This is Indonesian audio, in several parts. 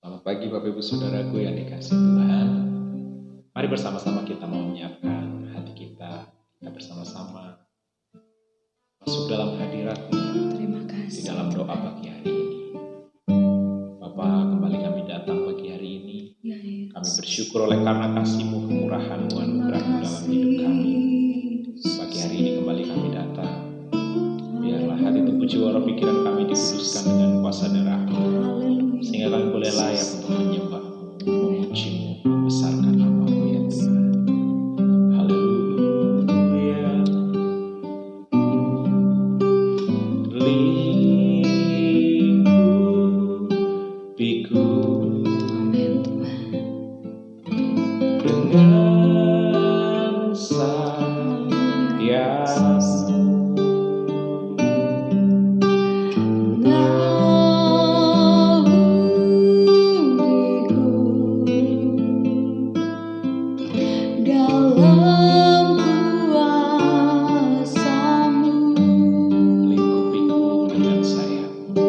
Selamat pagi Bapak Ibu Saudaraku yang dikasihi Tuhan. Mari bersama-sama kita mau menyiapkan hati kita bersama-sama masuk dalam hadirat-Nya. Terima kasih. Di dalam doa pagi hari ini. Bapa, kembali kami datang pagi hari ini. Ya, Yesus. Kami bersyukur oleh karena kasih-Mu, kemurahan-Mu, anugerah-Mu dalam hidup kami. Pagi hari ini kembali kami datang. Biarlah hati tubuh jiwa roh pikiran kami dikuduskan dengan kuasa darah-Mu, sehingga kami boleh layak untuk menyembah-Mu, memuji-Mu, membesarkan nama-Mu ya Tuhan. Haleluya. Lingkupiku dengan sayap-Mu. Lingkupiku dengan sayap-Mu.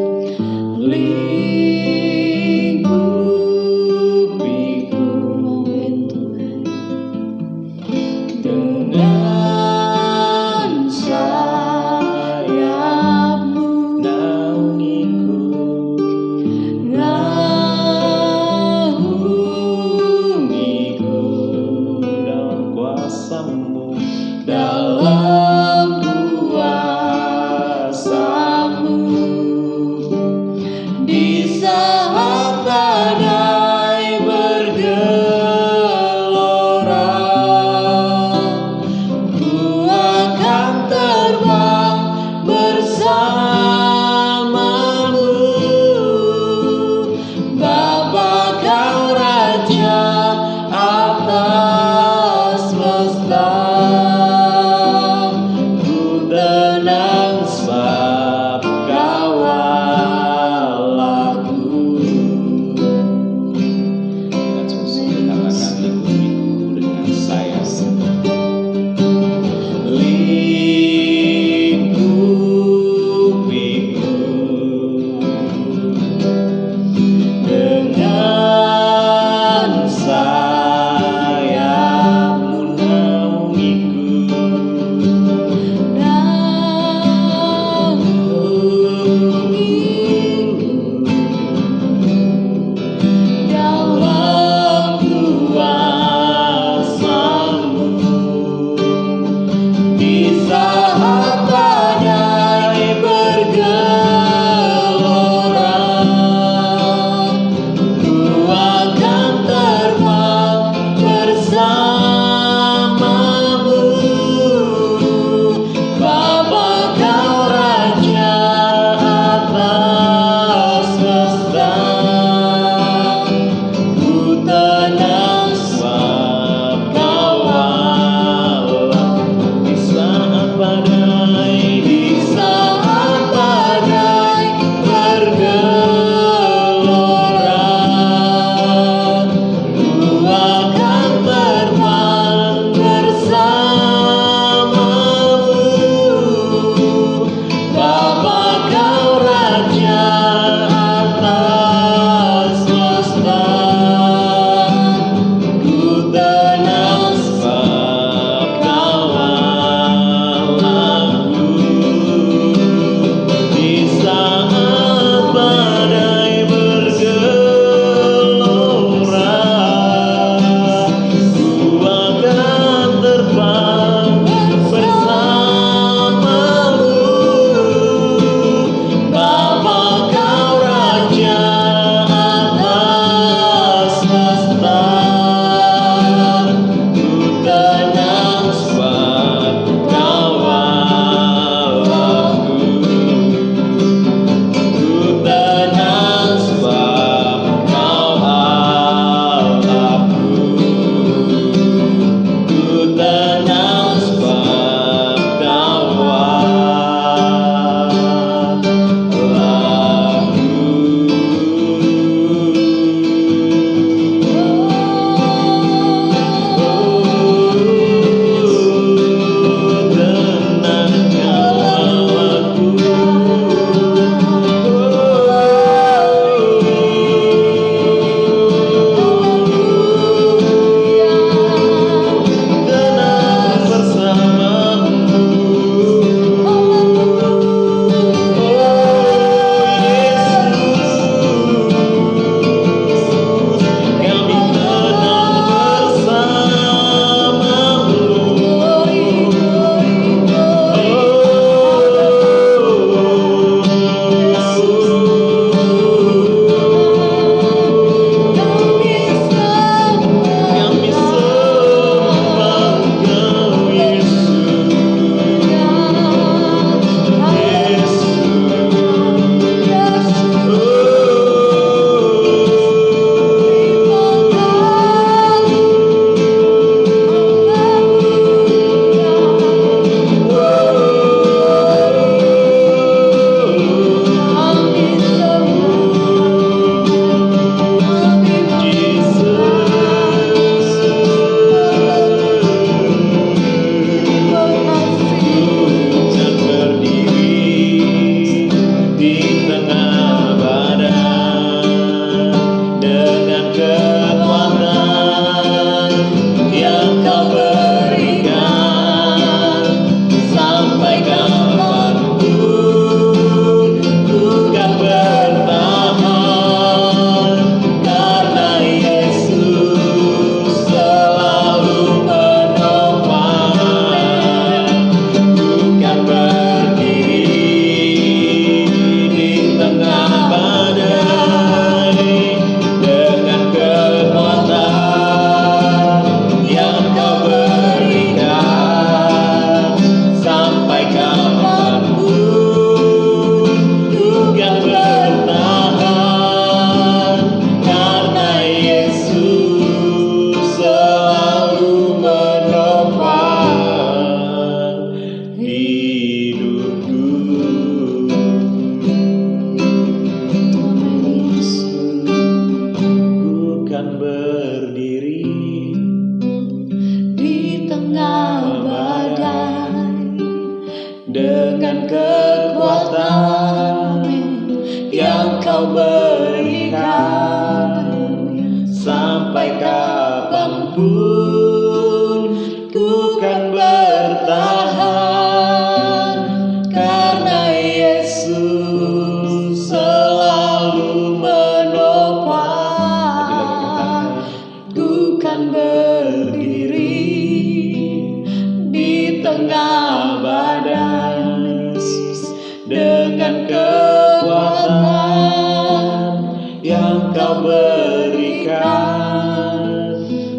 Kau berikan,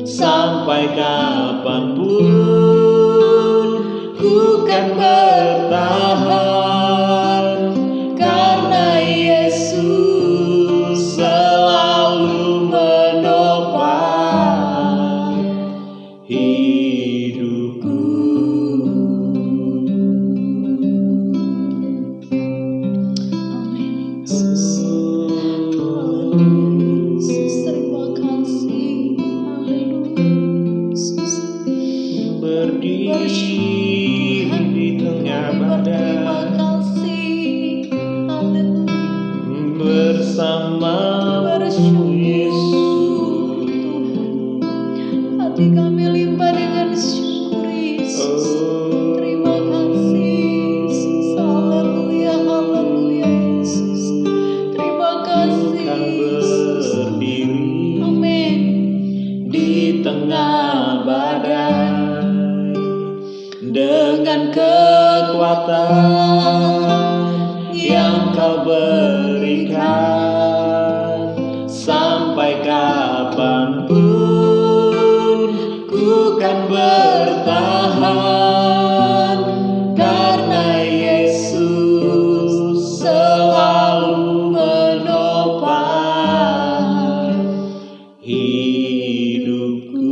sampai kapanpun ku kan bertahan, karena Yesus selalu menopang hidupku. Amin Yesus. Haleluya Yesus. Terima kasih. Haleluya Yesus. Berdiri di tengah Berterima badai kasih. Haleluya. bersamamu Yesus. Hati kami limpah dengan syukur Yesus. Terima kasih Yesus. Haleluya, haleluya Yesus. Terima kasih Kan Yesus. berdiri Amin. di tengah badai dengan kekuatan yang Kau berikan, sampai kapanpun ku kan bertahan, karena Yesus selalu menopang hidupku.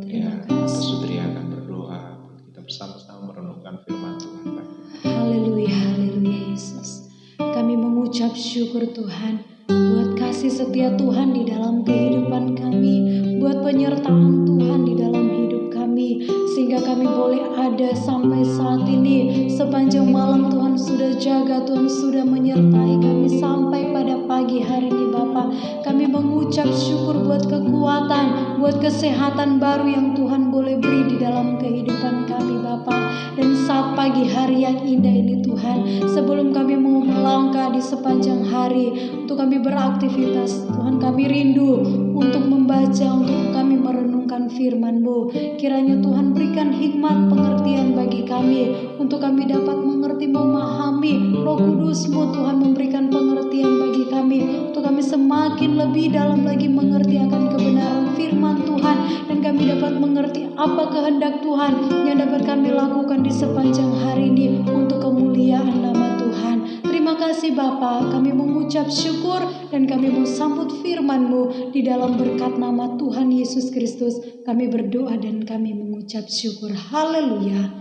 Ya, Saudari akan berdoa. Kita bersama-sama merenungkan firman Tuhan. Haleluya, haleluya Yesus. Kami mengucap syukur Tuhan buat kasih setia Tuhan di dalam kehidupan kami, buat penyertaan Tuhan di dalam hidup kami, sehingga kami boleh ada sampai saat ini. Sepanjang malam Tuhan sudah jaga, Tuhan sudah menyertai kami sampai pada pagi hari ini Bapa. Kami mengucap syukur buat kekuatan, buat kesehatan baru yang Tuhan boleh beri di dalam kehidupan kami Bapa. Dan saat pagi hari yang indah ini Tuhan, sebelum kami mau melangkah di sepanjang hari untuk kami beraktivitas, Tuhan kami rindu untuk membaca, untuk kami merenungkan firman-Mu. Kiranya Tuhan berikan hikmat pengertian bagi kami, untuk kami dapat mengerti, memahami. Roh Kudus-Mu Tuhan memberikan pengertian bagi kami, untuk kami semakin lebih dalam lagi mengerti akan kebenaran firman Tuhan, dan kami dapat mengerti apa kehendak Tuhan yang dapat kami lakukan di sepanjang hari ini untuk kemuliaan nama Tuhan. Terima kasih Bapa, kami mengucap syukur dan kami mau sambut firman-Mu di dalam berkat nama Tuhan Yesus Kristus. Kami berdoa dan kami mengucap syukur. Haleluya.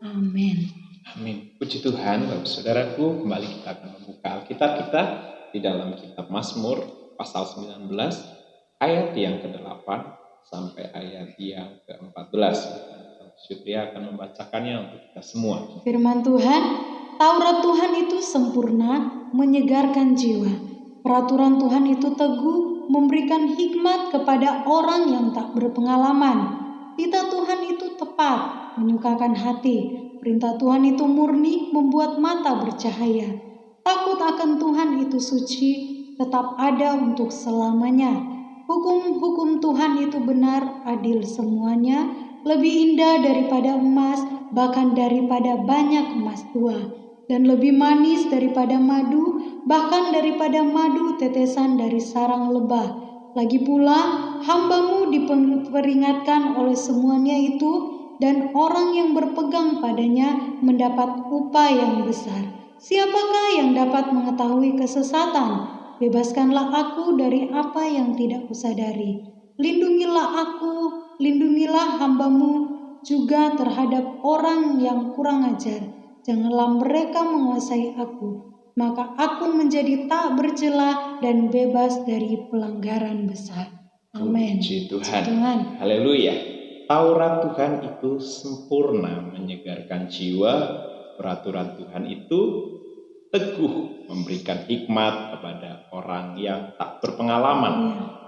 Amin. Amin. Puji Tuhan, Bapak Saudaraku, kembali kita akan membuka Alkitab kita di dalam kitab Mazmur pasal 19 ayat yang ke-8 sampai ayat yang ke-14. Syutria akan membacakannya untuk kita semua. Firman Tuhan, Taurat Tuhan itu sempurna, menyegarkan jiwa. Peraturan Tuhan itu teguh, memberikan hikmat kepada orang yang tak berpengalaman. Titah Tuhan itu tepat, menyukakan hati. Perintah Tuhan itu murni, membuat mata bercahaya. Takut akan Tuhan itu suci, tetap ada untuk selamanya. Hukum-hukum Tuhan itu benar, adil semuanya, lebih indah daripada emas, bahkan daripada banyak emas tua, dan lebih manis daripada madu, bahkan daripada madu tetesan dari sarang lebah. Lagi pula, hamba-Mu diperingatkan oleh semuanya itu, dan orang yang berpegang padanya mendapat upah yang besar. Siapakah yang dapat mengetahui kesesatan? Bebaskanlah aku dari apa yang tidak kusadari. Lindungilah aku, lindungilah hamba-Mu juga terhadap orang yang kurang ajar. Janganlah mereka menguasai aku, maka aku menjadi tak bercela dan bebas dari pelanggaran besar. Amin. Puji Tuhan. Haleluya. Taurat Tuhan itu sempurna, menyegarkan jiwa. Peraturan Tuhan itu teguh, memberikan hikmat kepada orang yang tak berpengalaman.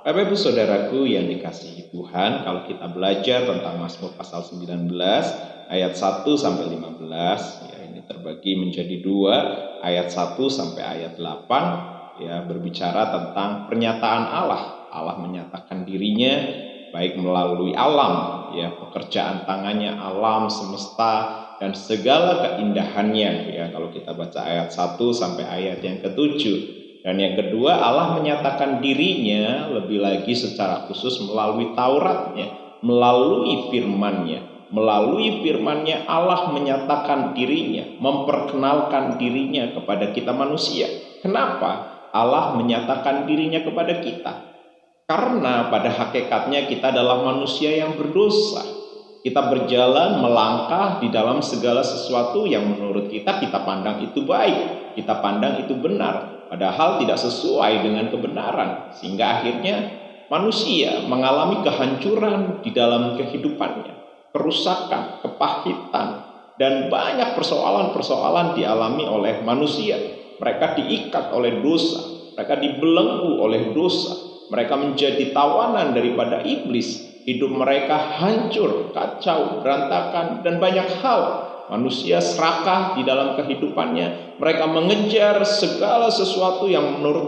Bapak Ibu Saudaraku yang dikasihi Tuhan, kalau kita belajar tentang Mazmur pasal 19 ayat 1 sampai 15, ya ini terbagi menjadi 2, ayat 1 sampai ayat 8, ya berbicara tentang pernyataan Allah. Allah menyatakan dirinya baik melalui alam, ya pekerjaan tangannya, alam semesta, dan segala keindahannya. Ya, kalau kita baca ayat 1 sampai ayat yang ke-7. Dan yang kedua, Allah menyatakan dirinya lebih lagi secara khusus melalui Tauratnya, melalui firman-Nya. Melalui firman-Nya Allah menyatakan dirinya, memperkenalkan dirinya kepada kita manusia. Kenapa Allah menyatakan dirinya kepada kita? Karena pada hakikatnya kita adalah manusia yang berdosa. Kita berjalan melangkah di dalam segala sesuatu yang menurut kita pandang itu baik, kita pandang itu benar, padahal tidak sesuai dengan kebenaran. Sehingga akhirnya manusia mengalami kehancuran di dalam kehidupannya, kerusakan, kepahitan, dan banyak persoalan-persoalan dialami oleh manusia. Mereka diikat oleh dosa, mereka dibelenggu oleh dosa, mereka menjadi tawanan daripada iblis. Hidup mereka hancur, kacau, berantakan, dan banyak hal. Manusia serakah di dalam kehidupannya. Mereka mengejar segala sesuatu yang menurut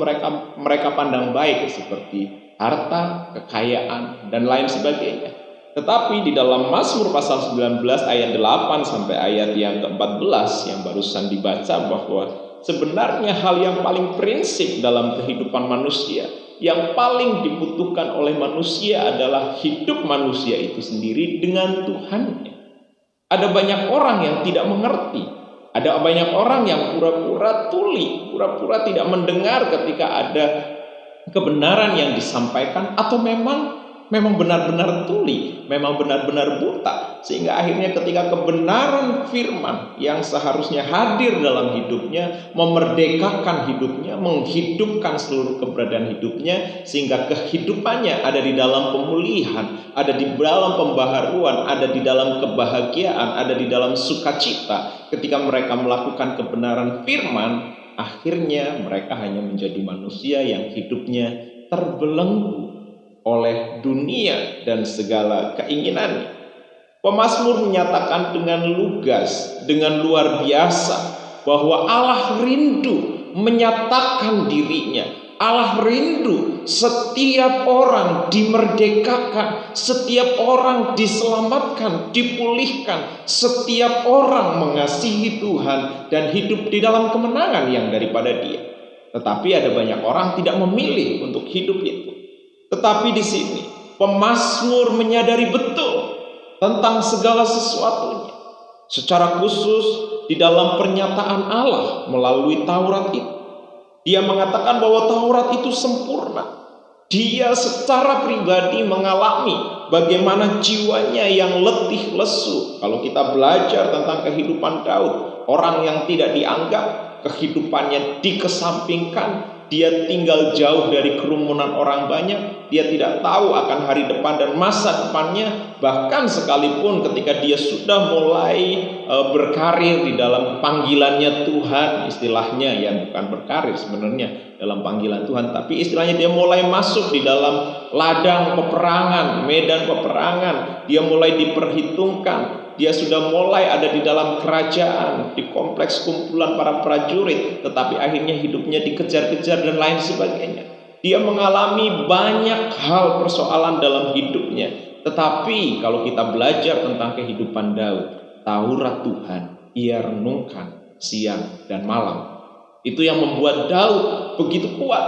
mereka pandang baik, seperti harta, kekayaan, dan lain sebagainya. Tetapi di dalam Mazmur pasal 19 ayat 8 sampai ayat yang ke-14 yang barusan dibaca, bahwa sebenarnya hal yang paling prinsip dalam kehidupan manusia, yang paling dibutuhkan oleh manusia adalah hidup manusia itu sendiri dengan Tuhannya. Ada banyak orang yang tidak mengerti. Ada banyak orang yang pura-pura tuli, pura-pura tidak mendengar ketika ada kebenaran yang disampaikan, atau memang benar-benar tuli, memang benar-benar buta, sehingga akhirnya ketika kebenaran firman yang seharusnya hadir dalam hidupnya, memerdekakan hidupnya, menghidupkan seluruh keberadaan hidupnya, sehingga kehidupannya ada di dalam pemulihan, ada di dalam pembaharuan, ada di dalam kebahagiaan, ada di dalam sukacita. Ketika mereka melakukan kebenaran firman, akhirnya mereka hanya menjadi manusia yang hidupnya terbelenggu oleh dunia dan segala keinginannya. Pemazmur menyatakan dengan lugas, dengan luar biasa, bahwa Allah rindu menyatakan dirinya. Allah rindu setiap orang dimerdekakan, setiap orang diselamatkan, dipulihkan, setiap orang mengasihi Tuhan dan hidup di dalam kemenangan yang daripada Dia. Tetapi ada banyak orang tidak memilih untuk hidup itu. Tetapi di sini pemazmur menyadari betul tentang segala sesuatunya. Secara khusus di dalam pernyataan Allah melalui Taurat itu, dia mengatakan bahwa Taurat itu sempurna. Dia secara pribadi mengalami bagaimana jiwanya yang letih lesu. Kalau kita belajar tentang kehidupan Daud, orang yang tidak dianggap, kehidupannya dikesampingkan, dia tinggal jauh dari kerumunan orang banyak, dia tidak tahu akan hari depan dan masa depannya. Bahkan sekalipun ketika dia sudah mulai berkarir di dalam panggilannya Tuhan, istilahnya ya bukan berkarir sebenarnya dalam panggilan Tuhan, tapi istilahnya dia mulai masuk di dalam ladang peperangan, medan peperangan, dia mulai diperhitungkan. Dia sudah mulai ada di dalam kerajaan, di kompleks kumpulan para prajurit, tetapi akhirnya hidupnya dikejar-kejar dan lain sebagainya. Dia mengalami banyak hal persoalan dalam hidupnya. Tetapi kalau kita belajar tentang kehidupan Daud, Taurat Tuhan ia renungkan siang dan malam. Itu yang membuat Daud begitu kuat.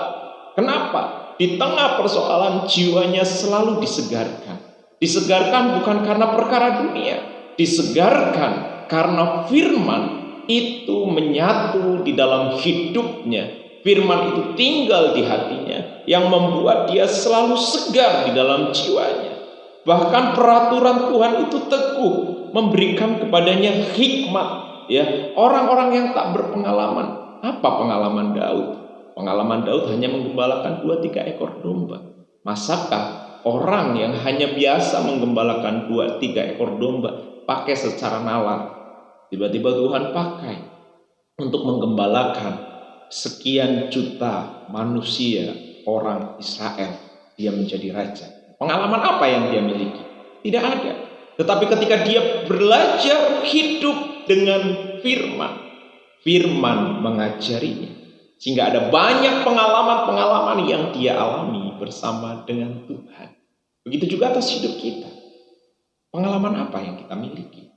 Kenapa? Di tengah persoalan jiwanya selalu disegarkan. Disegarkan bukan karena perkara dunia, disegarkan karena firman itu menyatu di dalam hidupnya. Firman itu tinggal di hatinya, yang membuat dia selalu segar di dalam jiwanya. Bahkan peraturan Tuhan itu teguh, memberikan kepadanya hikmat. Ya, orang-orang yang tak berpengalaman. Apa pengalaman Daud? Pengalaman Daud hanya menggembalakan 2-3 ekor domba. Masakah orang yang hanya biasa menggembalakan 2-3 ekor domba pakai secara nalar, tiba-tiba Tuhan pakai untuk menggembalakan sekian juta manusia orang Israel, dia menjadi raja? Pengalaman apa yang dia miliki? Tidak ada. Tetapi ketika dia belajar hidup dengan firman, firman mengajarinya, sehingga ada banyak pengalaman-pengalaman yang dia alami bersama dengan Tuhan. Begitu juga atas hidup kita. Pengalaman apa yang kita miliki?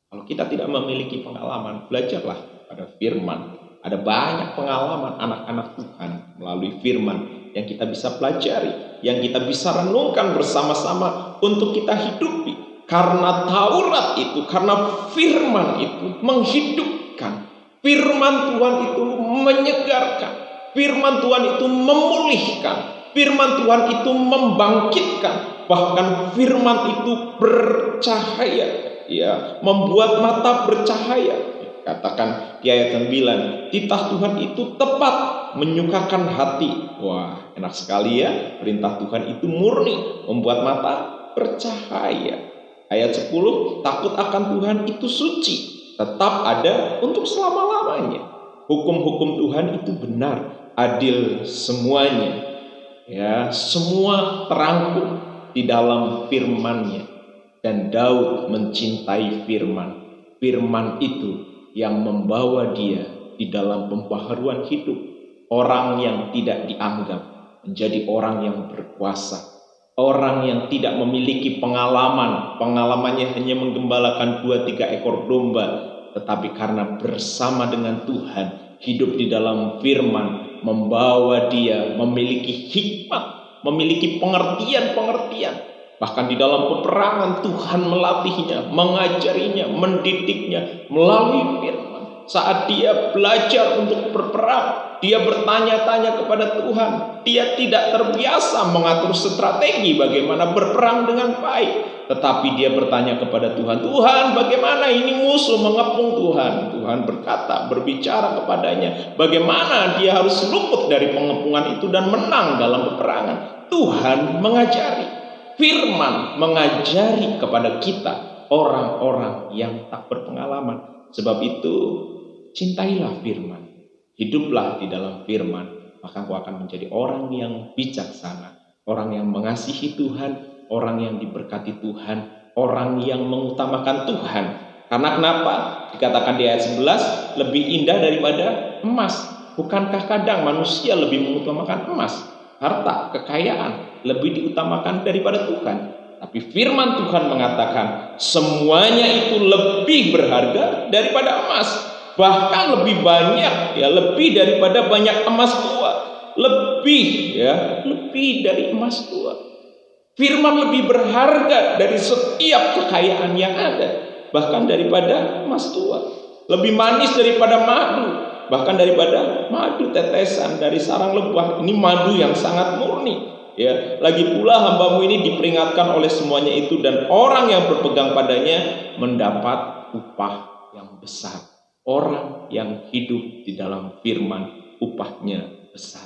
Kalau kita tidak memiliki pengalaman, belajarlah pada firman. Ada banyak pengalaman anak-anak Tuhan melalui firman yang kita bisa pelajari, yang kita bisa renungkan bersama-sama untuk kita hidupi. Karena Taurat itu, karena firman itu menghidupkan. Firman Tuhan itu menyegarkan. Firman Tuhan itu memulihkan. Firman Tuhan itu membangkitkan. Bahkan firman itu bercahaya, ya, membuat mata bercahaya. Katakan di ayat 9, titah Tuhan itu tepat, menyukakan hati. Wah, enak sekali ya. Perintah Tuhan itu murni, membuat mata bercahaya. Ayat 10, takut akan Tuhan itu suci, tetap ada untuk selama-lamanya. Hukum-hukum Tuhan itu benar, adil semuanya. Ya, semua terangkum di dalam firman-Nya. Dan Daud mencintai firman. Firman itu yang membawa dia di dalam pembaharuan hidup. Orang yang tidak dianggap menjadi orang yang berkuasa. Orang yang tidak memiliki pengalaman, pengalamannya hanya menggembalakan 2-3 ekor domba, tetapi karena bersama dengan Tuhan, hidup di dalam firman, membawa dia memiliki hikmat, memiliki pengertian-pengertian. Bahkan di dalam peperangan Tuhan melatihnya, mengajarinya, mendidiknya melalui firman. Saat dia belajar untuk berperang, dia bertanya-tanya kepada Tuhan. Dia tidak terbiasa mengatur strategi bagaimana berperang dengan baik. Tetapi dia bertanya kepada Tuhan, Tuhan, bagaimana ini musuh mengepung Tuhan? Tuhan berkata, berbicara kepadanya, bagaimana dia harus luput dari pengepungan itu dan menang dalam peperangan. Tuhan mengajari. Firman mengajari kepada kita, orang-orang yang tak berpengalaman. Sebab itu, cintailah firman. Hiduplah di dalam firman, maka kau akan menjadi orang yang bijaksana, orang yang mengasihi Tuhan, orang yang diberkati Tuhan, orang yang mengutamakan Tuhan. Karena kenapa? Dikatakan di ayat 11, lebih indah daripada emas. Bukankah kadang manusia lebih mengutamakan emas, harta, kekayaan, lebih diutamakan daripada Tuhan? Tapi firman Tuhan mengatakan, semuanya itu lebih berharga daripada emas. Bahkan lebih banyak, ya, lebih daripada banyak emas tua. Lebih dari emas tua. Firman lebih berharga dari setiap kekayaan yang ada, bahkan daripada emas tua. Lebih manis daripada madu, bahkan daripada madu tetesan dari sarang lebah. Ini madu yang sangat murni. Ya, lagi pula hambamu ini diperingatkan oleh semuanya itu, dan orang yang berpegang padanya mendapat upah yang besar. Orang yang hidup di dalam firman, upahnya besar.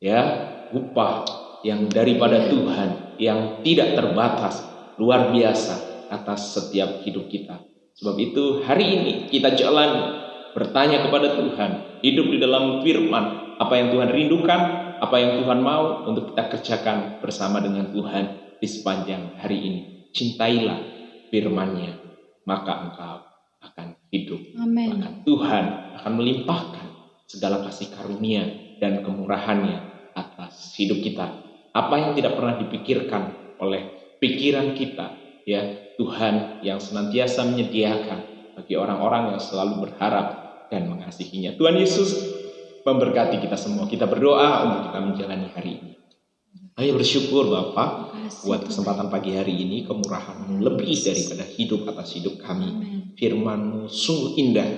Ya, upah yang daripada Tuhan, yang tidak terbatas, luar biasa atas setiap hidup kita. Sebab itu hari ini kita jalani, bertanya kepada Tuhan, hidup di dalam firman, apa yang Tuhan rindukan, apa yang Tuhan mau untuk kita kerjakan bersama dengan Tuhan di sepanjang hari ini. Cintailah firman-Nya, maka engkau akan hidup. Amen. Maka Tuhan akan melimpahkan segala kasih karunia dan kemurahan-Nya atas hidup kita. Apa yang tidak pernah dipikirkan oleh pikiran kita, ya, Tuhan yang senantiasa menyediakan bagi orang-orang yang selalu berharap dan mengasihinya. Tuhan Yesus memberkati kita semua. Kita berdoa untuk kita menjalani hari ini. Ayo bersyukur Bapa buat kesempatan pagi hari ini, kemurahan-Mu lebih daripada hidup atas hidup kami. Firman-Mu sungguh indah.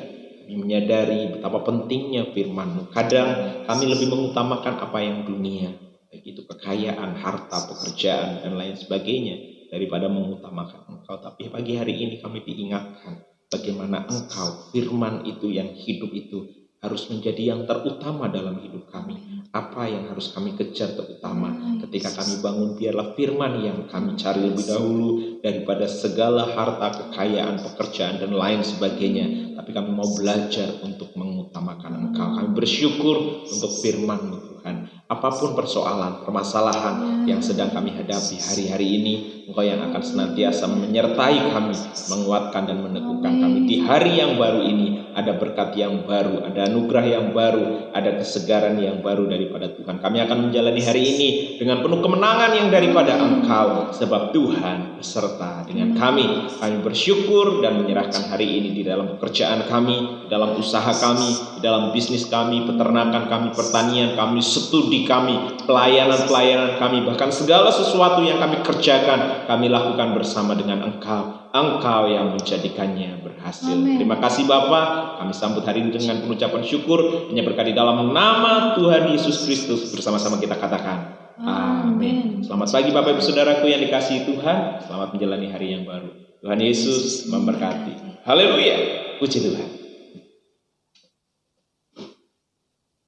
Kami menyadari betapa pentingnya firman-Mu. Kadang kami lebih mengutamakan apa yang dunia, baik itu kekayaan, harta, pekerjaan, dan lain sebagainya, daripada mengutamakan Engkau. Tapi pagi hari ini kami diingatkan bagaimana Engkau, firman itu yang hidup itu, harus menjadi yang terutama dalam hidup kami. Apa yang harus kami kejar terutama ketika kami bangun, biarlah firman yang kami cari lebih dahulu daripada segala harta, kekayaan, pekerjaan, dan lain sebagainya. Tapi kami mau belajar untuk mengutamakan Engkau. Kami bersyukur untuk firman-Mu Tuhan. Apapun persoalan, permasalahan yang sedang kami hadapi hari-hari ini, Engkau yang akan senantiasa menyertai kami, menguatkan dan meneguhkan kami. Di hari yang baru ini ada berkat yang baru, ada anugerah yang baru, ada kesegaran yang baru daripada Tuhan. Kami akan menjalani hari ini dengan penuh kemenangan yang daripada Engkau, sebab Tuhan beserta dengan kami. Kami bersyukur dan menyerahkan hari ini di dalam pekerjaan kami, dalam usaha kami, di dalam bisnis kami, peternakan kami, pertanian kami, studi kami, pelayanan-pelayanan kami, bahkan segala sesuatu yang kami kerjakan, kami lakukan bersama dengan Engkau. Engkau yang menjadikannya berhasil. Amen. Terima kasih Bapa. Kami sambut hari ini dengan pengucapan syukur. Hanya berkat di dalam nama Tuhan Yesus Kristus, bersama-sama kita katakan amin. Selamat pagi Bapak Ibu Saudaraku yang dikasihi Tuhan. Selamat menjalani hari yang baru. Tuhan Yesus memberkati. Haleluya. Puji Tuhan.